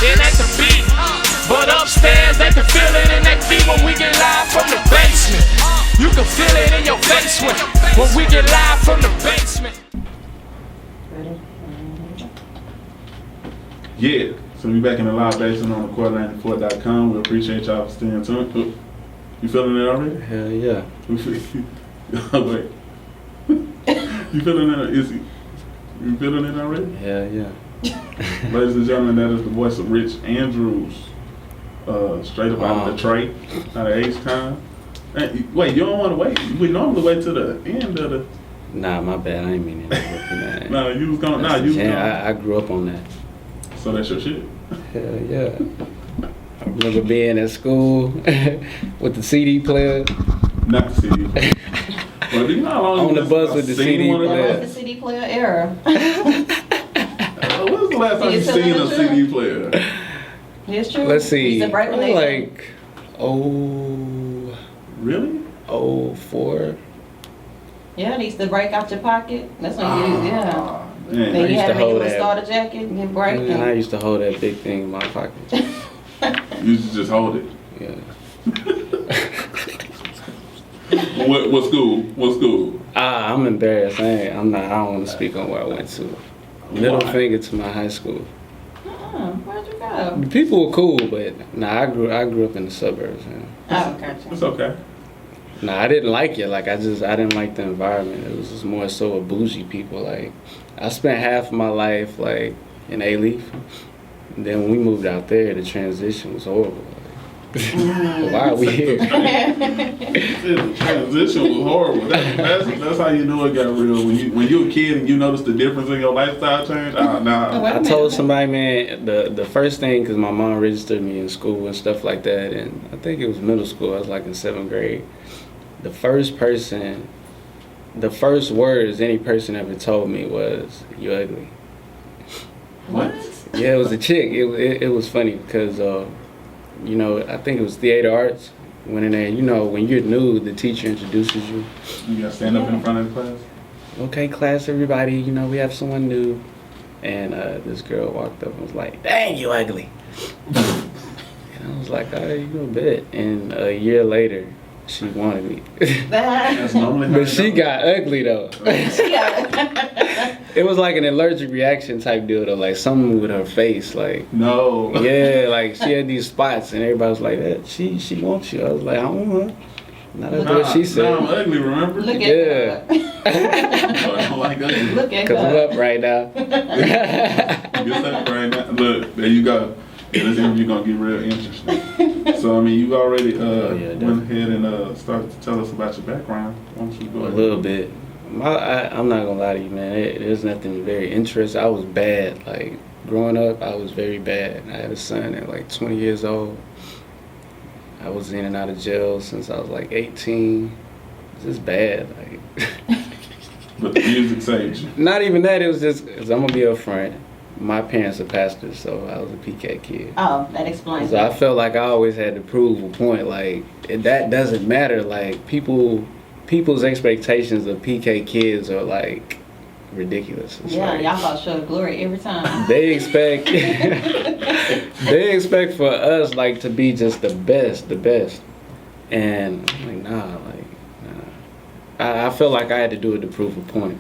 and at the beat. But upstairs they can feel it in their feet when we get live from the basement. You can feel it in your face when we get live from the basement. Yeah, so we back in the live basement on thecourt94.com. We appreciate y'all for staying tuned. You feeling it already? Hell yeah. Wait. You feeling it? You feeling it already? Hell yeah. Ladies and gentlemen, that is the voice of Rich Andruws. Straight up out of Detroit, out of H-Town. Wait, you don't want to wait? We normally wait to the end of the... Nah, my bad. I ain't mean that. Nah, you was going... Nah, you was going... I grew up on that. So that's your shit? Hell yeah. I remember being at school with the CD player. Not the CD player. Well, you know how long on the bus with the CD player. The CD player era. When was the last time you seen a CD player? It's true. Let's see. Like, Really? 04. Yeah, they used to break out your pocket. That's when you yeah. Man, Then you had to make a hold little that. starter jacket and get break. Man, I used to hold that big thing in my pocket. You used to just hold it. Yeah. What school? What school? I'm embarrassed. I don't want to speak on where I went to. Middle finger to my high school. Where'd you go? The people were cool, but I grew up in the suburbs. Man. Oh, gotcha. It's okay. I didn't like it. Like I didn't like the environment. It was just more so a bougie people. Like I spent half of my life like in A-Leaf. And then when we moved out there, the transition was horrible. Like, why are we here? The transition was horrible. That's how you know it got real. When you a kid and you notice the difference in your lifestyle change. Nah. I told somebody, man, the first thing, because my mom registered me in school and stuff like that, and I think it was middle school. I was like in 7th grade. The first words any person ever told me was, "You ugly." What? Yeah, it was a chick. It was funny because, I think it was theater arts. Went in there, when you're new, the teacher introduces you. You gotta stand up in front of the class? Okay, class, everybody, we have someone new. And this girl walked up and was like, "Dang, you ugly." And I was like, "All right, you go bet." And a year later, she wanted me. That's normally But she got ugly though. It was like an allergic reaction type deal though, like something with her face, like no. Yeah, like she had these spots and everybody was like, she wants you. I was like, I don't want her. That's what she said. Nah, I'm ugly, remember? Look at her. I don't like ugly. Look at her. Cause I'm up right now. You're up right now. Look, there you go. Yeah, this interview gonna get real interesting. So I mean, you already went ahead and started to tell us about your background. Why don't you go ahead? A little bit. I'm not gonna lie to you, man. There's nothing very interesting. I was bad. Like growing up, I was very bad. I had a son at like 20 years old. I was in and out of jail since I was like 18. It's just bad. Like. But the music saved you. Not even that. It was just, cause I'm gonna be upfront. My parents are pastors, so I was a PK kid. Oh, that explains So it. I felt like I always had to prove a point. Like that doesn't matter. Like people's expectations of PK kids are like ridiculous. It's Yeah, like, y'all about to show the glory every time. They expect for us like to be just the best. And I'm like, nah. I felt like I had to do it to prove a point.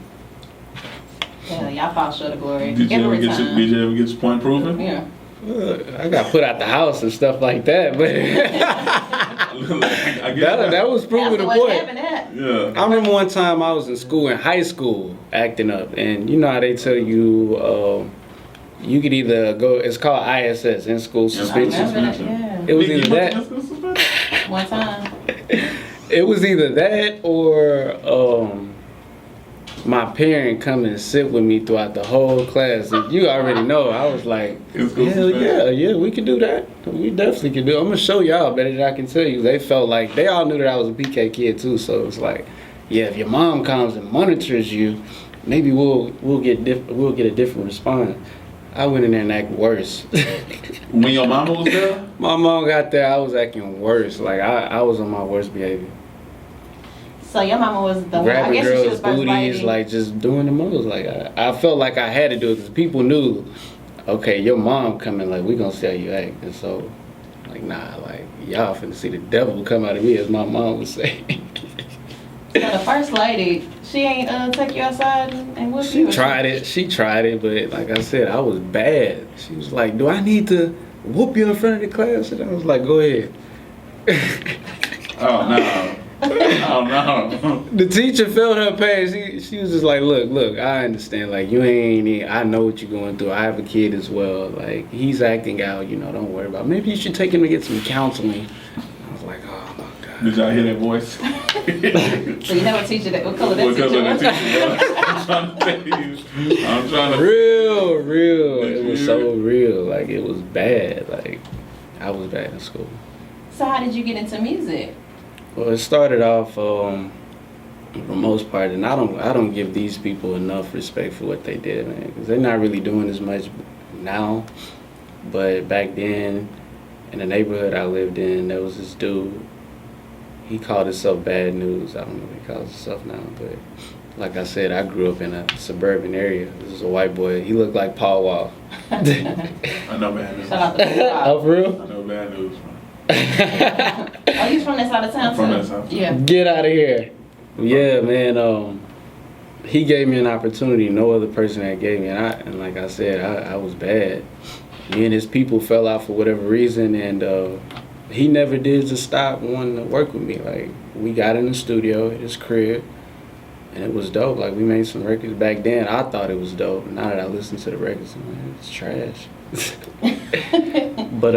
Yeah, y'all about to show the glory Did you every ever time. get your point proven? Yeah. I got put out the house and stuff like that, but that was proving the point. Yeah. I remember one time I was in high school, acting up, and you know how they tell you you could either go. It's called ISS, in school suspension. Yeah. It was either that. One time. It was either that or my parent come and sit with me throughout the whole class. And you already know, I was like, hell yeah, we can do that. We definitely can do it. I'm gonna show y'all better than I can tell you. They felt like, they all knew that I was a PK kid too, so it's like, yeah, if your mom comes and monitors you, maybe we'll get a different response. I went in there and acted worse. When your mama was there? My mom got there, I was acting worse. Like I was on my worst behavior. So your mama was the one. I Grabbing guess she girls' was first booties, lady. like just doing the most. Like I felt like I had to do it because people knew okay, your mom coming, like, we gonna see how you act. And so, like, nah, like, y'all finna see the devil come out of me, as my mom would say. So the first lady, she ain't take you outside and whoop you? She tried it, but like I said, I was bad. She was like, do I need to whoop you in front of the class? And I was like, go ahead. Oh, no. Oh, no. The teacher felt her pain. She was just like, look, I understand. Like, I know what you're going through. I have a kid as well. Like, he's acting out, don't worry about it. Maybe you should take him to get some counseling. I was like, oh, my God. Did y'all hear that voice? So you have a teacher what color that teacher was? I'm trying to tell you. I'm trying to. Real. It was so real. Like, it was bad. Like, I was bad in school. So how did you get into music? Well, it started off, for the most part, and I don't give these people enough respect for what they did, man, because they're not really doing as much now. But back then, in the neighborhood I lived in, there was this dude. He called himself Bad News. I don't know what he calls himself now, but like I said, I grew up in a suburban area. This is a white boy. He looked like Paul Wall. I know Bad News. Shout out to Paul. Oh, for real? I know Bad News, man. Oh, you from that side of town too? From that side. Yeah. Get out of here. Yeah, man. He gave me an opportunity no other person had gave me, and like I said, I was bad. Me and his people fell out for whatever reason, and he never did just stop wanting to work with me. Like, we got in the studio at his crib, and it was dope. Like, we made some records back then. I thought it was dope. Now that I listen to the records, I'm like, it's trash. But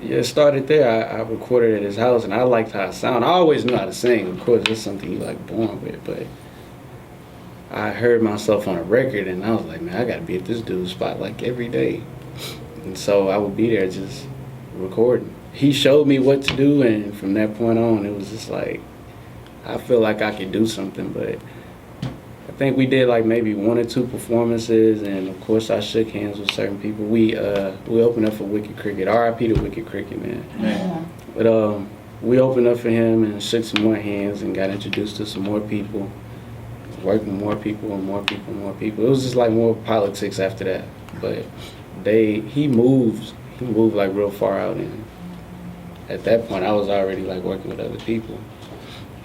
yeah, it started there. I recorded at his house, and I liked how it sounded. I always knew how to sing. Of course, it's something you like born with, but I heard myself on a record, and I was like, man, I gotta be at this dude's spot like every day. And so I would be there just recording. He showed me what to do, and from that point on, it was just like, I feel like I could do something. But I think we did like maybe 1 or 2 performances, and of course I shook hands with certain people. We opened up for Wicked Cricket. R.I.P. to Wicked Cricket, man. Yeah. But we opened up for him and shook some more hands and got introduced to some more people, working more people and more people and more people. It was just like more politics after that. But he moved like real far out, and at that point I was already like working with other people.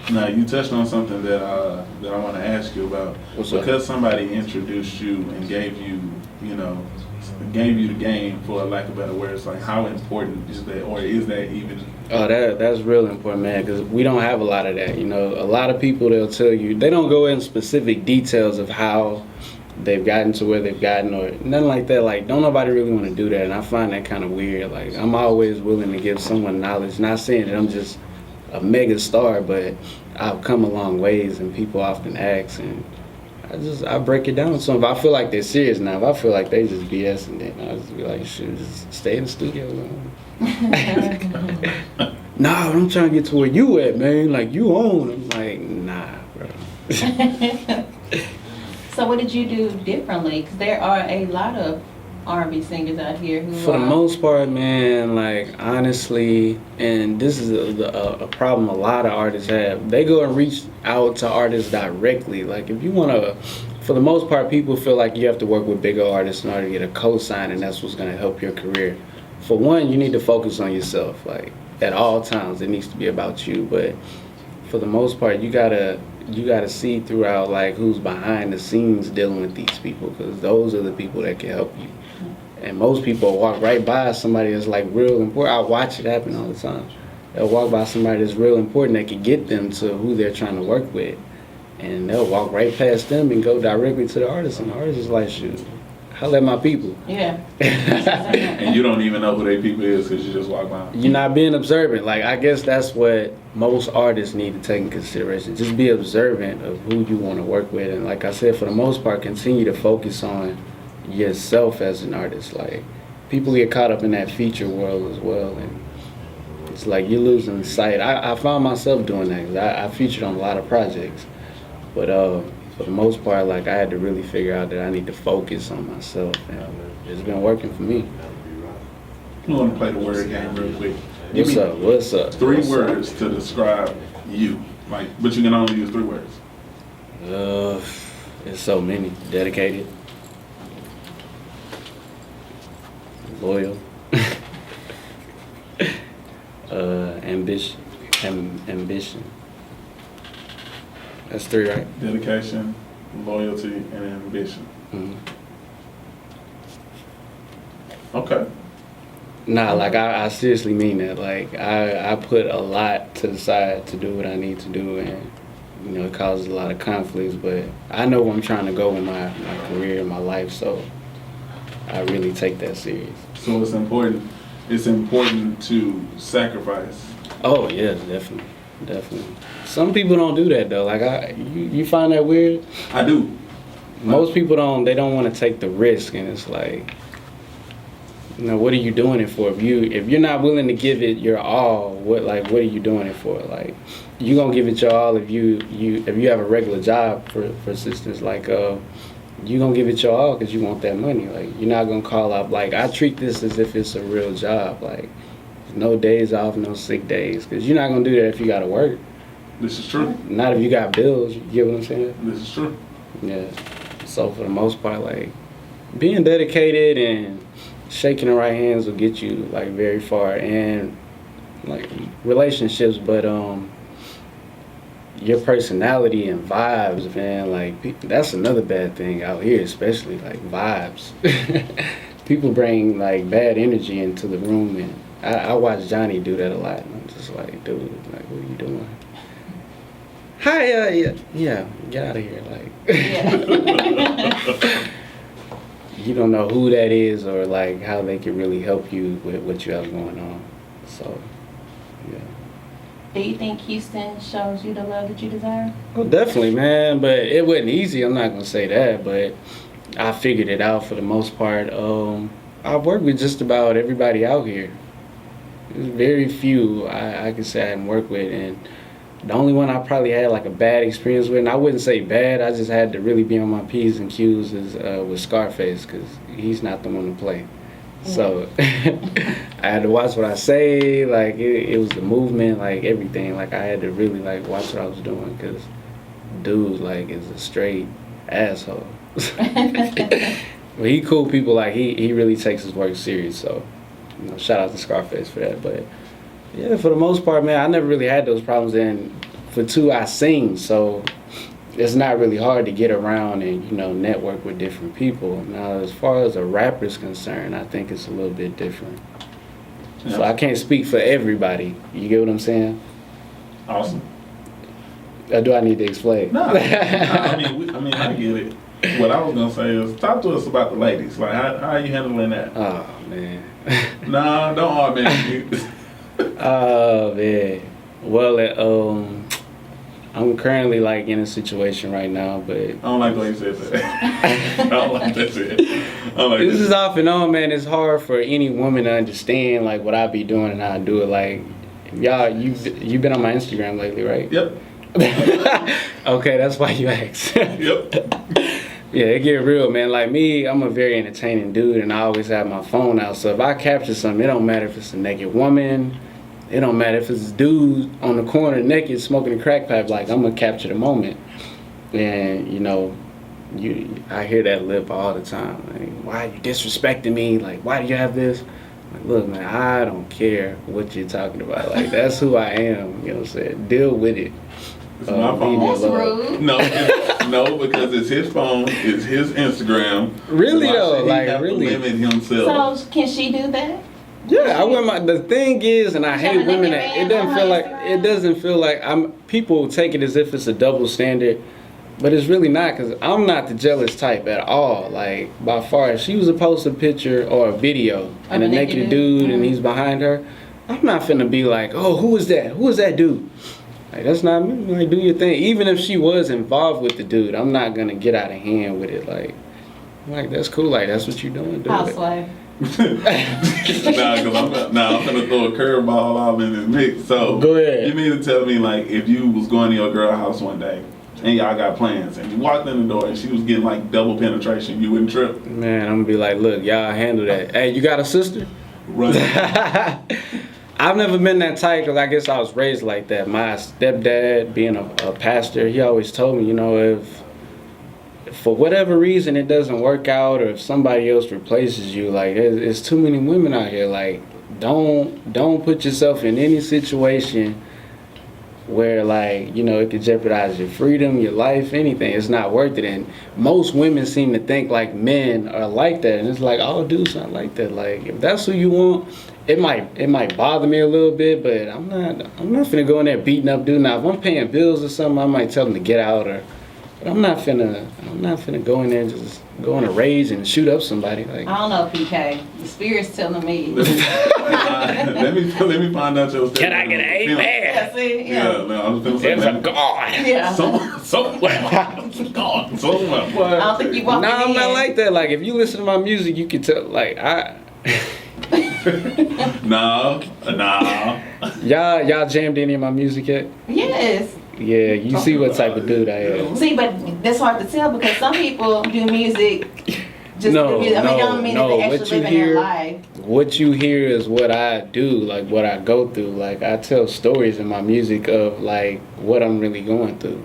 Now, you touched on something that I want to ask you about. What's up? Because somebody introduced you and gave you the game, for lack of better words, like, how important is that, or is that even? Oh, that's really important, man, because we don't have a lot of that. A lot of people, they'll tell you, they don't go in specific details of how they've gotten to where they've gotten or nothing like that. Like, don't nobody really want to do that, and I find that kind of weird. Like, I'm always willing to give someone knowledge, not saying that I'm just a mega star, but I've come a long ways, and people often ask, and I break it down. So if I feel like they're serious now, if I feel like they just BSing, then I'll just be like, shoot, just stay in the studio. Nah, I'm trying to get to where you at, man. Like, you own. I'm like, nah, bro. So what did you do differently? Because there are a lot of R&B singers out here who For the most part, man, like, honestly, and this is a problem a lot of artists have, they go and reach out to artists directly. Like, if you want to, for the most part, people feel like you have to work with bigger artists in order to get a co-sign, and that's what's going to help your career. For one, you need to focus on yourself. Like, at all times, it needs to be about you. But for the most part, you gotta see throughout, like, who's behind the scenes dealing with these people, because those are the people that can help you. And most people walk right by somebody that's like real important. I watch it happen all the time. They'll walk by somebody that's real important that can get them to who they're trying to work with, and they'll walk right past them and go directly to the artist, and the artist is like, shoot, holla at my people. Yeah. And you don't even know who they people is because you just walk by. You're not being observant. Like, I guess that's what most artists need to take in consideration. Just be observant of who you want to work with, and like I said, for the most part, continue to focus on yourself as an artist. Like, people get caught up in that feature world as well, and it's like you're losing sight. I found myself doing that, 'cause I featured on a lot of projects, but for the most part, like, I had to really figure out that I need to focus on myself, and it's been working for me. I'm going to play the word game real quick. What's up? 3 words to describe you, like, but you can only use 3 words. It's so many. Dedicated. loyal, ambition, ambition. That's 3, right? Dedication, loyalty, and ambition. Mm-hmm. Okay. Nah, like I seriously mean that. Like I put a lot to the side to do what I need to do, and you know it causes a lot of conflicts. But I know where I'm trying to go with my career and my life, so I really take that serious. So it's important. It's important to sacrifice. Oh yeah, definitely. Some people don't do that though. Like you find that weird? I do. Most people don't. They don't want to take the risk, and it's like, you know, what are you doing it for? If you're not willing to give it your all, what are you doing it for? Like, you gonna give it your all if you have a regular job, for instance, like you gonna give it your all because you want that money. Like, you're not gonna call up. Like, I treat this as if it's a real job. Like, no days off, no sick days, because you're not gonna do that if you gotta work. This is true. Not if you got bills. You get what I'm saying? This is true. Yeah. So for the most part, like, being dedicated and shaking the right hands will get you like very far, and like relationships, but your personality and vibes, man, like that's another bad thing out here, especially like vibes. People bring like bad energy into the room, and I watch Jhonni do that a lot, and I'm just like, dude, like, what are you doing? Hi, yeah, get out of here, like. Yeah. You don't know who that is or like how they can really help you with what you have going on. So, yeah. Do you think Houston shows you the love that you desire? Well, definitely, man. But it wasn't easy. I'm not gonna say that, but I figured it out for the most part. I've worked with just about everybody out here. There's very few I can say I didn't work with, and the only one I probably had like a bad experience with, and I wouldn't say bad, I just had to really be on my P's and Q's, is with Scarface, because he's not the one to play. So I had to watch what I say, like it was the movement, like everything. Like I had to really like watch what I was doing, because dude like is a straight asshole. But he cool people, like he really takes his work serious, so you know, shout out to Scarface for that. But yeah, for the most part, man, I never really had those problems. And for 2, I sing, so it's not really hard to get around and, you know, network with different people. Now, as far as a rapper's concerned, I think it's a little bit different. Yeah. So I can't speak for everybody. You get what I'm saying? Awesome. Or do I need to explain? No, I mean, I get it. What I was gonna say is, talk to us about the ladies. Like, how are you handling that? Oh man. Nah, don't hard man. Oh man. Well, I'm currently like in a situation right now, but I don't like the way you said that. I don't like that shit. This is off and on, man. It's hard for any woman to understand like what I be doing and how I do it. Like, y'all, you've been on my Instagram lately, right? Yep. Okay, that's why you asked. Yep. Yeah, it get real, man. Like me, I'm a very entertaining dude, and I always have my phone out. So if I capture something, it don't matter if it's a naked woman. It don't matter if it's a dude on the corner naked smoking a crack pipe. Like, I'm gonna capture the moment. And you know, I hear that lip all the time. Like, why are you disrespecting me? Like, why do you have this? Like, look, man, I don't care what you're talking about. Like, that's who I am. You know what I'm saying? Deal with it. It's my phone. That's rude. No, because it's his phone. It's his Instagram. Really Why though, should he like have really. to limit himself. So can she do that? Yeah, I wouldn't. The thing is, and I hate women that it doesn't feel like people take it as if it's a double standard, but it's really not, because I'm not the jealous type at all. Like, by far, if she was to post a picture or a video and a naked dude and he's behind her, I'm not finna be like, oh, who is that? Who is that dude? Like, that's not me. Like, do your thing. Even if she was involved with the dude, I'm not gonna get out of hand with it. Like, that's cool. Like, that's what you're doing. Do Housewife. I'm gonna throw a curveball out in this mix. So go ahead. You mean to tell me, like, if you was going to your girl house one day and y'all got plans and you walked in the door and she was getting like double penetration, you wouldn't trip? Man, I'm gonna be like, look, y'all handle that. Hey, you got a sister? Run. I've never been that tight, because I guess I was raised like that. My stepdad, being a pastor, he always told me, you know, for whatever reason it doesn't work out, or if somebody else replaces you, like there's too many women out here. Like don't put yourself in any situation where, like, you know, it could jeopardize your freedom, your life, anything. It's not worth it. And most women seem to think like men are like that, and it's like all dudes not like that. Like if that's who you want, it might bother me a little bit, but I'm not finna go in there beating up dude. Now if I'm paying bills or something, I might tell them to get out, or but I'm not finna go in there and just go on a rage and shoot up somebody. Like, I don't know, PK. The spirit's telling me. let me find out your. Can I get an amen? Yeah, see? Yeah, no, I was gonna say. There's a God. Yeah. Somewhere. God, somewhere. I don't think you walk Nah, I'm in. not like that. Like if you listen to my music, you can tell. Like No. y'all jammed any of my music yet? Yes. Yeah, you see what type of dude I am. See, but that's hard to tell because some people do music just No, do music. I mean, it don't mean no, that they what actually you living their hear- life. What you hear is what I do, like what I go through. Like I tell stories in my music of like what I'm really going through.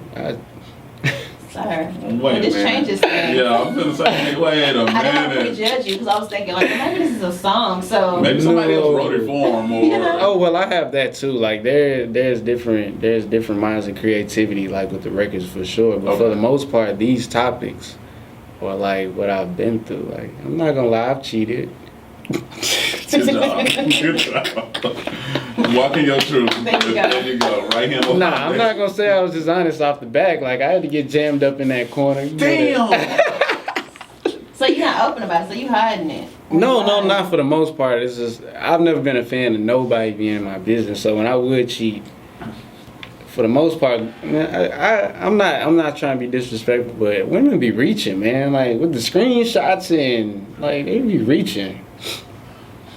Sir, Wait this a minute. changes things. Yeah, I'm gonna say, wait a I didn't want to minute. prejudge you because I was thinking like maybe this is a song. So Maybe somebody else No. wrote it for him, or Yeah. Oh well, I have that too. Like there's different minds and creativity, like with the records for sure. But for Okay. the most part, these topics or like what I've been through. Like I'm not gonna lie, I've cheated. Good job. Good job. Walking your truth. There you go. There you go. Right here. Nah, I'm not gonna say I was just honest off the back. Like I had to get jammed up in that corner. You know that. Damn. So you're not open about it. So you hiding it. No, not for the most part. It's just I've never been a fan of nobody being in my business. So when I would cheat, for the most part, man, I'm not trying to be disrespectful, but women be reaching, man. Like with the screenshots and like they be reaching.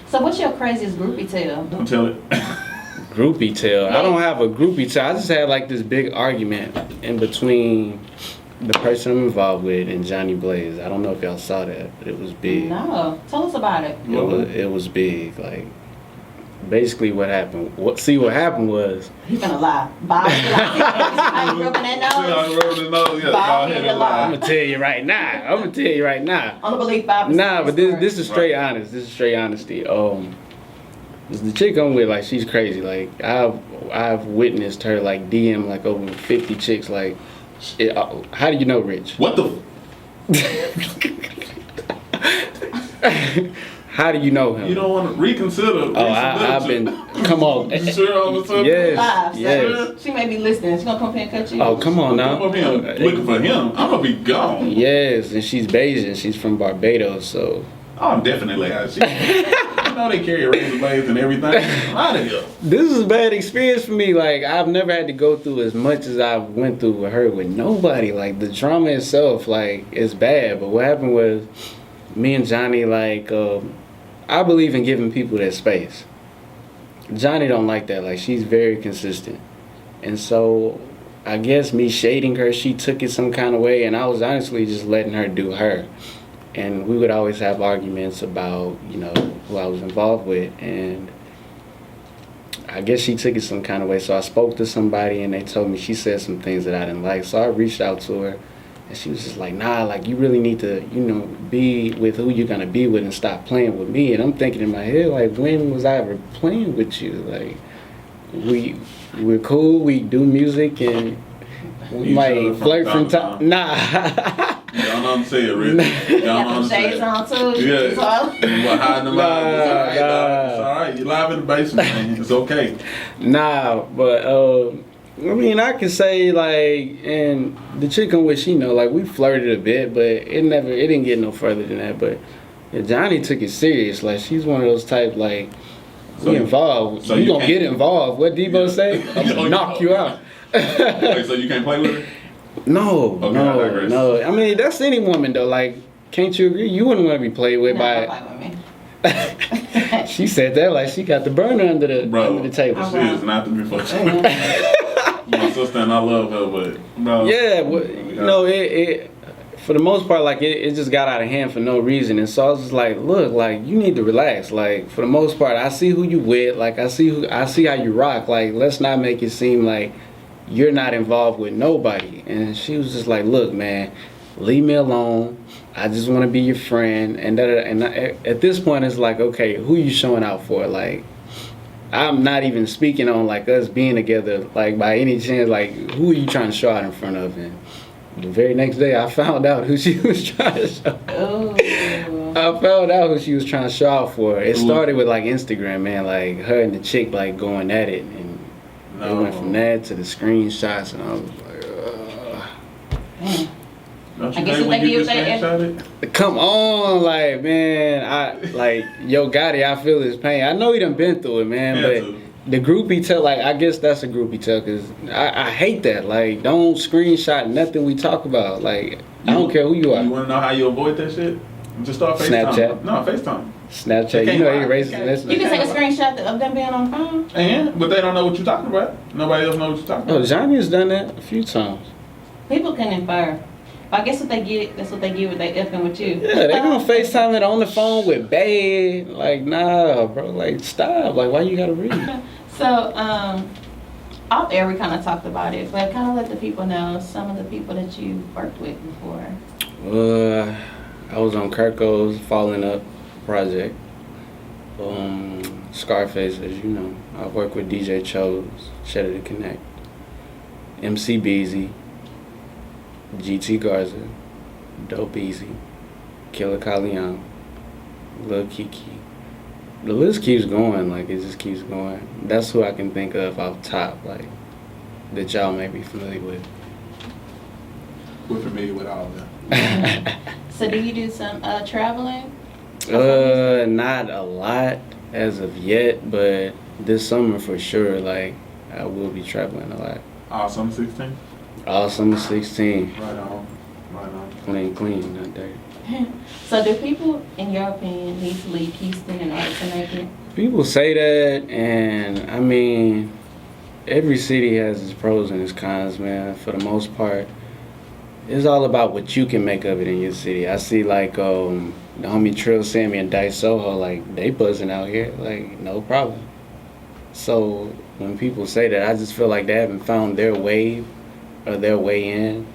So what's your craziest groupie tale? Don't tell it. Groupie tale. I don't have a groupie tale. I just had like this big argument in between the person I'm involved with and Jhonni Blaze. I don't know if y'all saw that, but it was big. No. Tell us about it. It was big. Like basically what happened. What happened was He's gonna lie. Bob, I rubbing that nose. Rubbing the nose. Yeah, Bob, go ahead you and lie. lie. I'm gonna tell you right now. I don't believe Bob. is Nah, but story. this is straight honest. This is straight honesty. The chick I'm with, like she's crazy. Like I've witnessed her like DM like over 50 chicks. Like, how do you know, Rich? What the? How do you know him? You don't want to reconsider. Oh, I've been. Come on. You sure all of a sudden? Yes. Live, so Yes. She may be listening. She's gonna come here and cut you. Oh, come on now. I'm up here looking for him. I'm gonna be gone. Yes, and she's Bayesian. She's from Barbados, so. Oh, I'm definitely out of shit. I know they carry razor blades and everything. I'm out of here. This is a bad experience for me. Like I've never had to go through as much as I went through with her with nobody. Like the drama itself, like it's bad. But what happened was, me and Jhonni, like, I believe in giving people their space. Jhonni don't like that. Like she's very consistent, and so I guess me shading her, she took it some kind of way, and I was honestly just letting her do her. And we would always have arguments about, you know, who I was involved with. And I guess she took it some kind of way. So I spoke to somebody and they told me she said some things that I didn't like. So I reached out to her and she was just like, nah, like you really need to, you know, be with who you're going to be with and stop playing with me. And I'm thinking in my head, like, when was I ever playing with you? Like, we're cool, we do music and we You might showed flirt from time to time. Nah. Y'all know I'm saying, Rich. Y'all know Got I'm them shades saying. on too. Yeah. So I- Well, hiding them out. It's all right, Nah, dog. It's all right. You live in the basement, man. It's okay. Nah, but I mean, I can say like, and the chick I'm with, she know, like we flirted a bit, but it didn't get no further than that. But yeah, Jhonni took it serious. Like she's one of those type like, So- we involved. so you you gonna can't- get involved? What Debo Yeah. say? I'm gonna knock you out. Wait, so you can't play with her? No, Okay, I digress. no. I mean, that's any woman though. Like, can't you agree? You wouldn't want to be played with No, by. don't fight with me. She said that like she got the burner under the table. She is not to be fucked with. My sister and I love her, but bro. Yeah, well, you know, it for the most part, like it just got out of hand for no reason, and so I was just like, look, like you need to relax. Like for the most part, I see who you with, like I see how you rock. Like let's not make it seem like you're not involved with nobody. And she was just like, look, man, leave me alone. I just want to be your friend. And at this point, it's like, okay, who you showing out for? Like, I'm not even speaking on like us being together, like by any chance. Like, who are you trying to show out in front of? And the very next day, I found out who she was trying to show. Oh. I found out who she was trying to show out for. It started with like Instagram, man. Like her and the chick like going at it, and it went from that to the screenshots, and I was like, Don't I you guess hate if when they you give get that- screenshotted? come on, like man, I like Yo Gotti. I feel his pain. I know he done been through it, man, Yeah, but. too. The groupie tell, like, I guess that's a groupie tell, because I hate that. Like, don't screenshot nothing we talk about. Like, I don't care who you are. You want to know how you avoid that shit? Just start FaceTime. Snapchat. No, FaceTime. Snapchat, They you know can't he lie. racist. They You can take a screenshot of them being on the phone. And but they don't know what you're talking about. Nobody else knows what you're talking Oh, about. Jhonni has done that a few times. People can infer. I guess what they get, that's what they get when they effing with you. Yeah, they gonna FaceTime it on the phone with bae. Like, nah, bro. Like, stop. Like, why you gotta read? So, off air we kind of talked about it, but kind of let the people know some of the people that you worked with before. I was on Kirko's Falling Up project. Scarface, as you know. I worked with DJ Chose, Cheddar to Connect, MC Beezy, GT Garza, Dope Easy, Killer Calian, Lil Kiki. The list keeps going, like it just keeps going. That's who I can think of off top, like that y'all may be familiar with. We're familiar with all of them. So do you do some traveling? Not a lot as of yet, but this summer for sure, like I will be traveling a lot. Awesome 16. All summer 16, Right on. Right on. clean, not dirty. So do people, in your opinion, need to leave Houston in order to make it? People say that, and I mean, every city has its pros and its cons, man. For the most part, it's all about what you can make of it in your city. I see like the homie Trill Sammy and Dice Soho, like they buzzing out here, like no problem. So when people say that, I just feel like they haven't found their wave or their way in,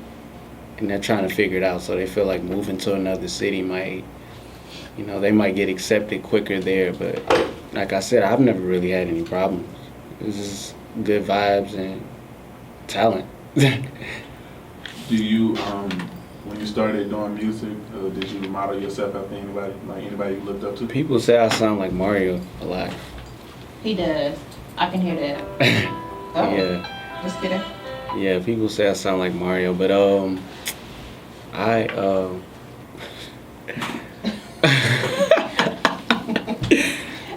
and they're trying to figure it out. So they feel like moving to another city might, you know, they might get accepted quicker there. But like I said, I've never really had any problems. It's just good vibes and talent. Do you, when you started doing music, did you model yourself after anybody, like anybody you looked up to? People say I sound like Mario a lot. He does. I can hear that. Oh, Yeah. just kidding. Yeah, people say I sound like Mario, but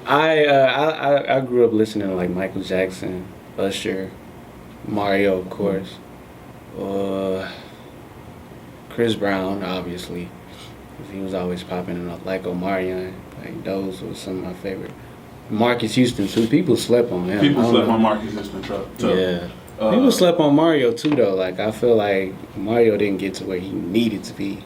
I grew up listening to like Michael Jackson, Usher, Mario, of course, Chris Brown, obviously, 'cause he was always popping in, like Omarion. Like those were some of my favorite. Marcus Houston too. People slept on him. People I don't slept know. on Marcus Houston truck. Yeah. People slept on Mario too, though. Like I feel like Mario didn't get to where he needed to be.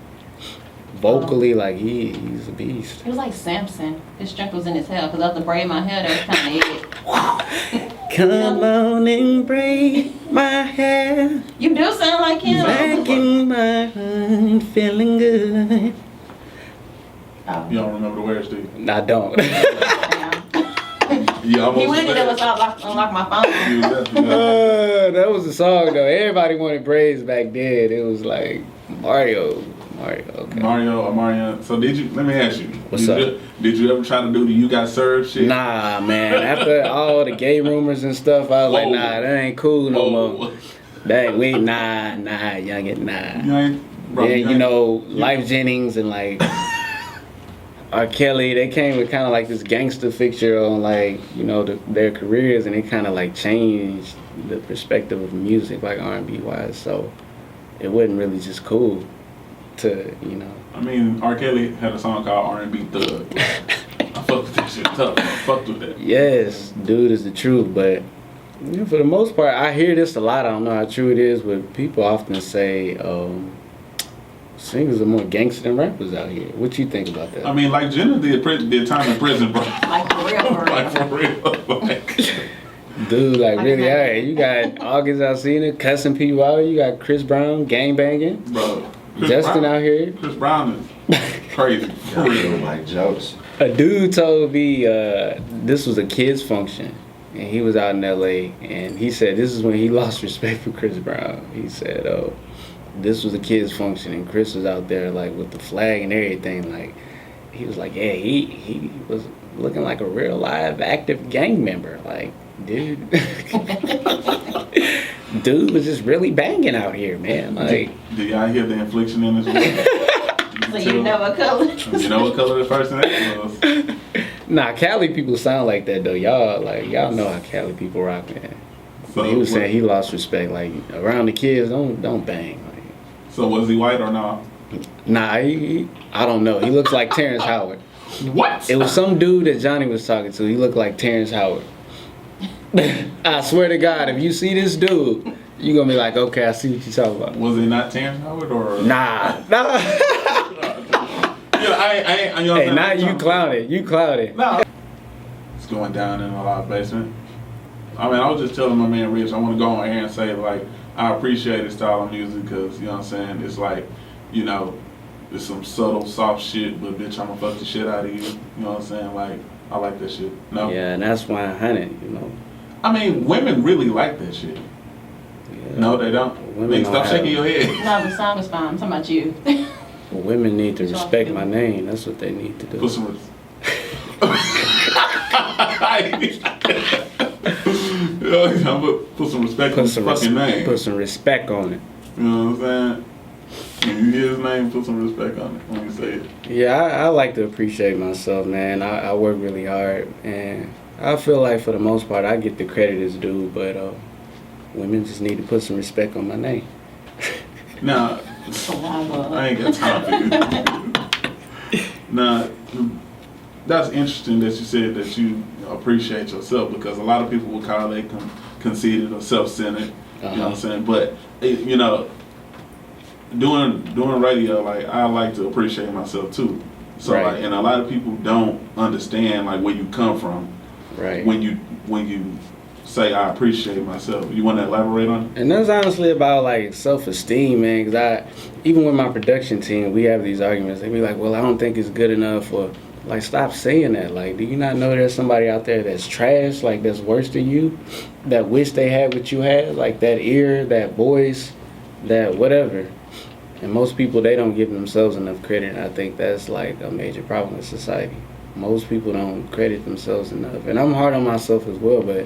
Vocally, like he's a beast. It was like Samson. His strength was in his hair. Because I was to braid my hair, that was kind of it. Come on and braid my hair, You do sound like him. back in my heart, feeling good. Oh. You don't remember the words, do you? I don't. Damn. You almost He really said- did unlock my phone. You definitely- That was the song though. Everybody wanted braids back then. It was like Mario. Okay. Mario. So let me ask you. What's up? Did you ever try to do the You Got Served shit? Nah, man. After all the gay rumors and stuff, I was like, Whoa. nah, that ain't cool no more. Whoa. That we nah, youngin, nah. You ain't, bro, Then you you ain't- know, Life Jennings and like R. Kelly, they came with kind of like this gangster picture on like, you know, their careers, and it kind of like changed the perspective of music, like R&B wise. So it wasn't really just cool to, you know. I mean, R. Kelly had a song called R&B Thug. I fucked with that shit tough. I fucked with that. Yes, dude is the truth, but you know, for the most part, I hear this a lot. I don't know how true it is, but people often say singers are more gangster than rappers out here. What you think about that? I mean, like Jenna did time in prison, bro. Like for real. Like for real. Like, Dude, like I really, can alright. You got August Alsina cussing people out. You got Chris Brown gang banging. bro, Justin out here. Chris Brown is crazy. For real. Like jokes. A dude told me this was a kid's function, and he was out in LA, and he said this is when he lost respect for Chris Brown. He said, "Oh, this was a kid's function, and Chris was out there like with the flag and everything. Like, he was like, yeah, he was looking like a real live active gang member. Like, dude, dude was just really banging out here, man. Like, do y'all hear the inflection in his voice? So you know what color? You know what color the person was? nah, Cali people sound like that though. Y'all know how Cali people rock, man. So he was saying he lost respect. Like around the kids, don't bang. Like, so was he white or not? nah, I don't know. He looks like Terrence Howard. What? It was some dude that Johnny was talking to. He looked like Terrence Howard. I swear to God, if you see this dude, you gonna be like, okay, I see what you're talking about. Was it not Terrence Howard or? Nah. Yeah, you know Hey, now you clouded. You clouded. No. It's going down in a lot of basement. I mean, I was just telling my man Rich, I want to go on air and say, like, I appreciate his style of music because, you know what I'm saying, it's like, you know, it's some subtle, soft shit, but bitch, I'm gonna fuck the shit out of you. You know what I'm saying? Like, I like that shit. No? Yeah, and that's 100, you know. I mean, women really like that shit. Yeah. No, they don't. Women Stop don't shaking have- your head. No, the song is fine. I'm talking about you. Women need to respect my name. That's what they need to do. Put some put some respect on his fucking name. Put some respect on it. You know what I'm saying? When you hear his name, put some respect on it when you say it. Yeah, I like to appreciate myself, man. I work really hard, and I feel like for the most part I get the credit as due, but women just need to put some respect on my name. Now, I ain't got time for you. Now, that's interesting that you said that you appreciate yourself because a lot of people will call it conceited or self-centered. You know what I'm saying? But, you know, doing radio, like, I like to appreciate myself too. So, Right. like, and a lot of people don't understand, like, where you come from. Right. When you say, I appreciate myself. You want to elaborate on it? And that's honestly about like self-esteem, man. Because even with my production team, we have these arguments. They be like, "Well, I don't think it's good enough," or like, "Stop saying that." Like, do you not know there's somebody out there that's trash, like that's worse than you, that wish they had what you had, like that ear, that voice, that whatever. And most people, they don't give themselves enough credit. And I think that's like a major problem with society. Most people don't credit themselves enough, and I'm hard on myself as well, but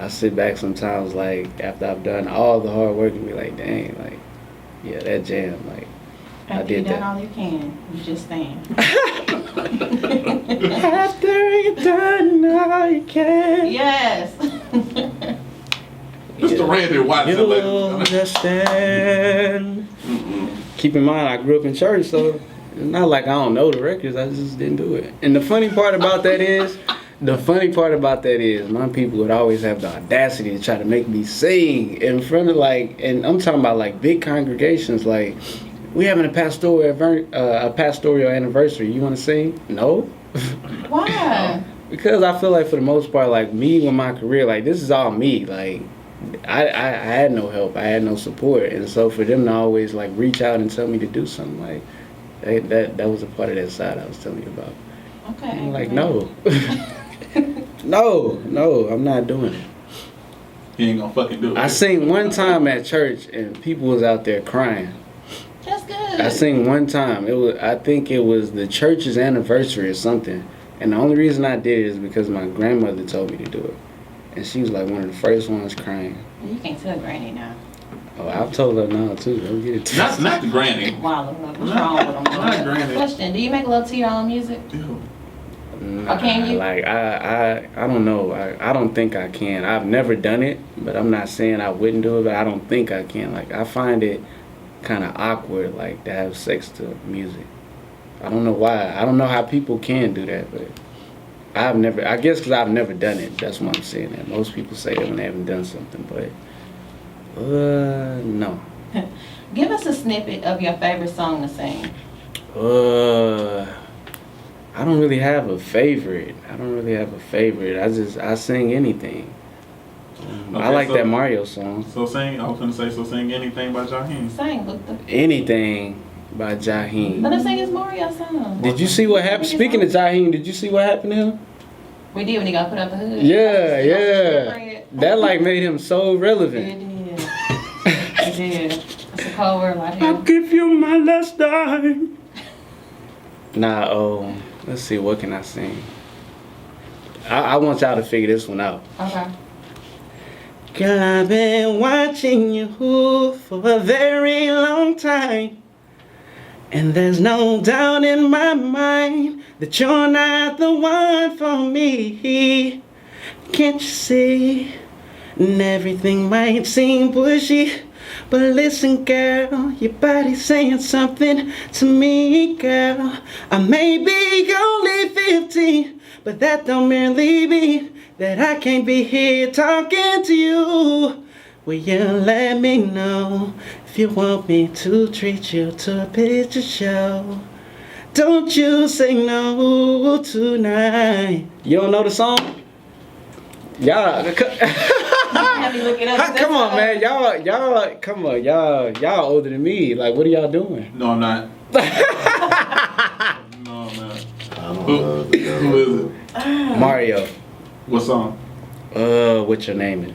I sit back sometimes, like, after I've done all the hard work and be like, dang, like, yeah, that jam, like, I After did you've done that. all you can, you just stand. After you've done all you can. Yes. Mr. Randy Watson. You'll ladies and understand. Keep in mind, I grew up in church, so it's not like I don't know the records, I just didn't do it. And the funny part about that is, my people would always have the audacity to try to make me sing in front of like, and I'm talking about like big congregations, like, we having a pastoral anniversary, you want to sing? No. Why? Because I feel like for the most part, like me with my career, like this is all me, like I had no help, I had no support, and so for them to always like reach out and tell me to do something, like that was a part of that side I was telling you about. Okay. I'm like, no. No, I'm not doing it. He ain't gonna fucking do it. I sing one time at church and people was out there crying. That's good. I sing one time. I think it was the church's anniversary or something. And the only reason I did it is because my grandmother told me to do it. And she was like one of the first ones crying. You can't tell Granny now. Oh, I've told her now too. Don't get it twisted. Not the granny. Wow, what's wrong with them? Not Granny. Question: do you make love to your own music? Ew. Nah, Or can you? Like I don't know. I don't think I can. I've never done it, but I'm not saying I wouldn't do it. But I don't think I can. Like I find it kind of awkward, like to have sex to music. I don't know why. I don't know how people can do that, but I've never. I guess because I've never done it. That's why I'm saying that. Most people say that when they haven't done something, but no. Give us a snippet of your favorite song to sing. I don't really have a favorite. I sing anything. I Okay, like so- that Mario song. So sing. I was gonna say. So sing anything by Jhonni. Sing, Luther. Anything. by Jhonni. Let him sing his Mario song. Did you see what happened? Speaking of Jhonni, did you see what happened to him? We did when he got put up the hood. Yeah, yeah. That like made him so relevant. It did. It did. It's a cold word right I'll here. give you my last dime. Nah, let's see, what can I sing? I want y'all to figure this one out. Okay. Girl, I've been watching you for a very long time. And there's no doubt in my mind that you're not the one for me. Can't you see? And everything might seem pushy, but listen, girl, your body's saying something to me, girl. I may be only 15, but that don't merely mean that I can't be here talking to you. Will you let me know if you want me to treat you to a picture show? Don't you say no tonight. You don't know the song? Y'all, Have me look it up. come on, man. Y'all, come on, y'all older than me. Like, what are y'all doing? No, I'm not. No, I'm not. Who is it? Mario. What song? What your name is?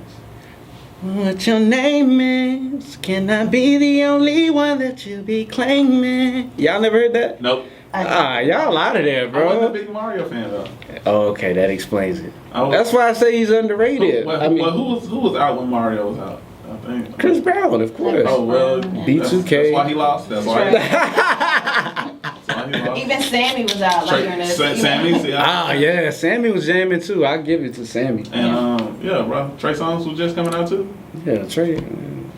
What your name is? Can I be the only one that you be claiming? Y'all never heard that? Nope. Y'all out of there, I wasn't a bro. big Mario fan though. Oh, okay, that explains it. I was- That's why I say he's underrated. Well, I mean, who was out when Mario was out? I think. Chris Brown, of course. Oh well, B2K. That's why he lost. That's why. That's why he lost. Even Sammy was out like during this. Sammy. Yeah, Sammy was jamming too. I give it to Sammy. And yeah, bro. Trey Songz was just coming out too. Yeah, Trey.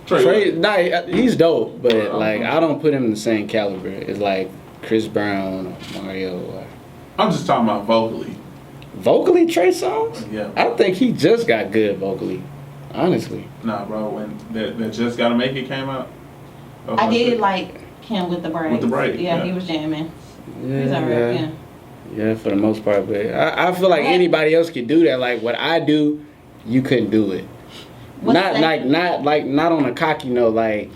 Trey, nah, he's dope, but like I don't put him in the same caliber as like Chris Brown or Mario. Or... I'm just talking about vocally. Vocally, Trey Songz? Yeah. I think he just got good vocally, honestly. Nah, bro. When that Just Gotta Make It came out, I did like him with the braids. With the braids, Yeah, yeah. he was jamming. Yeah, He's alright, yeah. Yeah, for the most part, but I feel like anybody else could do that. Like what I do, you couldn't do it. Not on a cocky note. Like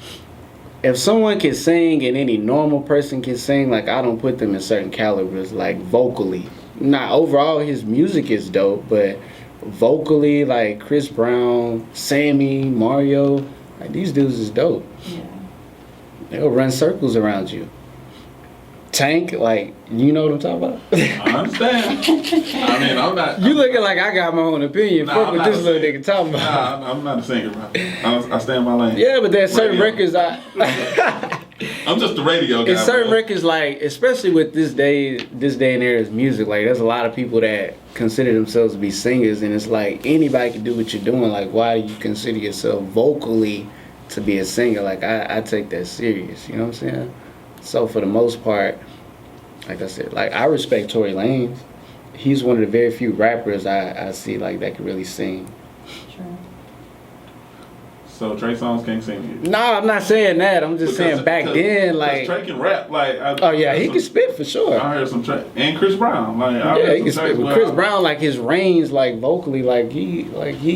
if someone can sing and any normal person can sing, like I don't put them in certain calibers. Like vocally, not overall his music is dope, but vocally, like Chris Brown, Sammy, Mario, like these dudes is dope. Yeah. They'll run circles around you. Tank, like, you know what I'm talking about? I understand. I mean, I'm not. You looking like I got my own opinion. Nah, Fuck I'm what not this a little singer. nigga talking about. Nah, I'm not a singer, bro. I stand my lane. Yeah, but there's certain Radio. records I'm just a radio guy. in certain bro. records, like, especially with this day and era's music, like, there's a lot of people that consider themselves to be singers, and it's like, anybody can do what you're doing. Like, why do you consider yourself vocally to be a singer? Like, I take that serious, you know what I'm saying? So, for the most part, like I said, like, I respect Tory Lanez. He's one of the very few rappers I see, like, that can really sing. True. So Trey Songz can't sing you. No, I'm not saying that. I'm just saying back then, like... Trey can rap. Like, Oh, yeah, he can spit for sure. I heard some Trey and Chris Brown. Like, Yeah, he can spit. But Chris Brown, like, his range, like, vocally, like he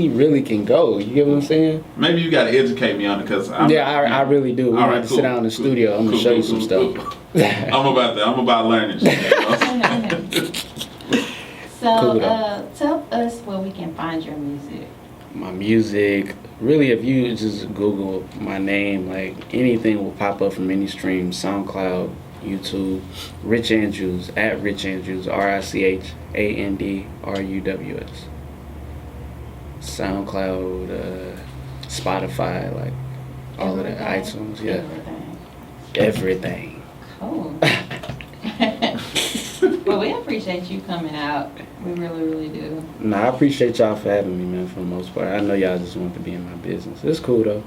really can go. You get what I'm saying? Maybe you got to educate me on it, because I really do. We All have right, to cool, sit down in the cool, studio. I'm cool, gonna show you cool, some cool, stuff. I'm about learning. So, Cool, though. tell us where we can find your music. My music, really, if you just Google my name, like anything will pop up from any stream. SoundCloud, YouTube, Rich Andruws, at Rich Andruws, RICHANDRUWS. SoundCloud, Spotify, like all of that, iTunes, yeah, everything. Cool. Well, we appreciate you coming out. We really, really do. Nah, I appreciate y'all for having me, man, for the most part. I know y'all just want to be in my business. It's cool, though.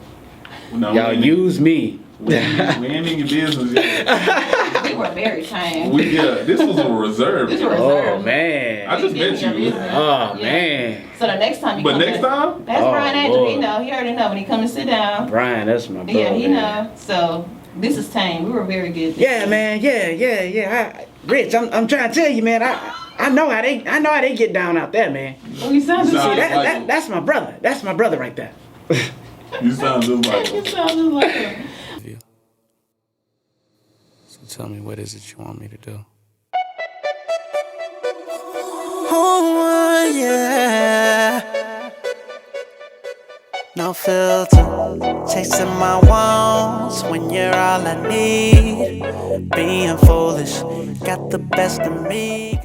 No, Y'all use me. We ain't in your business yet. We were very tame. This was a reserve. This was Oh, reserved. man. I just We met get in your you. business. Oh, Yeah. man. So the next time you But come next in- time? That's Oh, Brian Andrew. Lord. He know. He already know when he come and sit down. Brian, that's my bro. Yeah, he man. know. So this is tame. We were very good. Yeah, man. Yeah. Rich, I'm trying to tell you, man. I know how they get down out there, man. Oh, you sound just Sound like like- That's my brother. That's my brother right there. You sound just like You sound just like him. So tell me, what is it you want me to do? Oh, yeah. No filter, chasing my wants when you're all I need. Being foolish, got the best of me.